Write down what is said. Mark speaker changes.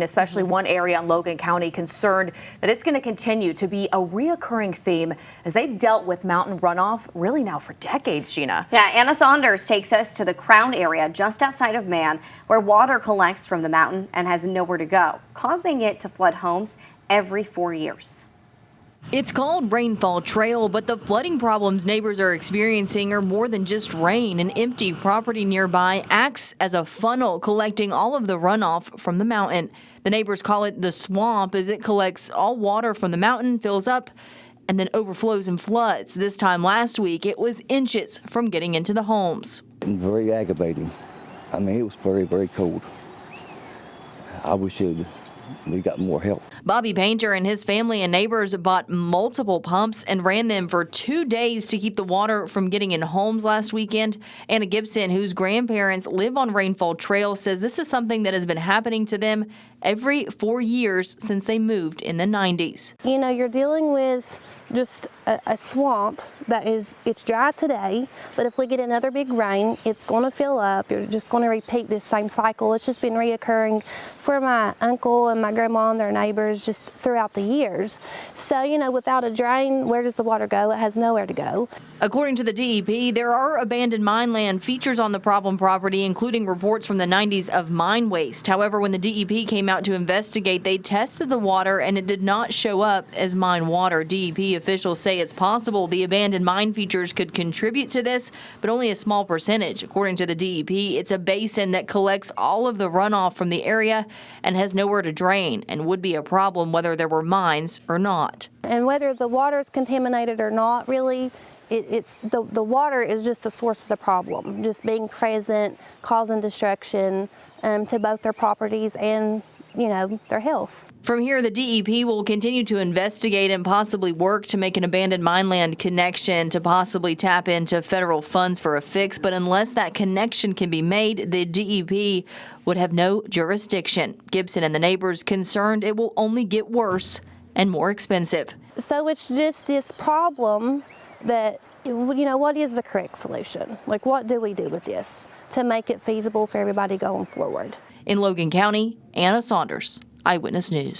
Speaker 1: Especially one area in Logan County concerned that it's going to continue to be a reoccurring theme as they've dealt with mountain runoff really now for decades, Gina.
Speaker 2: Yeah, Anna Saunders takes us to the Crown area just outside of Man, where water collects from the mountain and has nowhere to go, causing it to flood homes every 4 years.
Speaker 3: It's called Rainfall Trail, but the flooding problems neighbors are experiencing are more than just rain. An empty property nearby acts as a funnel, collecting all of the runoff from the mountain. The neighbors call it the swamp as it collects all water from the mountain, fills up, and then overflows and floods. This time last week, it was inches from getting into the homes.
Speaker 4: Very aggravating. I mean, it was very, very cold. I wish we got more help.
Speaker 3: Bobby Painter and his family and neighbors bought multiple pumps and ran them for 2 days to keep the water from getting in homes last weekend. Anna Gibson, whose grandparents live on Rainfall Trail, says this is something that has been happening to them every 4 years since they moved in the 90s.
Speaker 5: You know, you're dealing with just a swamp it's dry today, but if we get another big rain, it's going to fill up. You're just going to repeat this same cycle. It's just been reoccurring for my uncle and my grandma and their neighbors just throughout the years. So, you know, without a drain, where does the water go? It has nowhere to go.
Speaker 3: According to the DEP, there are abandoned mine land features on the problem property, including reports from the 90s of mine waste. However, when the DEP came out to investigate, they tested the water and it did not show up as mine water. DEP officials say it's possible the abandoned mine features could contribute to this, but only a small percentage. According to the DEP, it's a basin that collects all of the runoff from the area and has nowhere to drain and would be a problem whether there were mines or not.
Speaker 5: And whether the water is contaminated or not, really, the water is just the source of the problem, just being present, causing destruction to both their properties and, you know, their health.
Speaker 3: From here, the DEP will continue to investigate and possibly work to make an abandoned mine land connection to possibly tap into federal funds for a fix. But unless that connection can be made, the DEP would have no jurisdiction. Gibson and the neighbors concerned it will only get worse and more expensive.
Speaker 5: So it's just this problem that, you know, what is the correct solution? Like, what do we do with this to make it feasible for everybody going forward?
Speaker 3: In Logan County, Anna Saunders, Eyewitness News.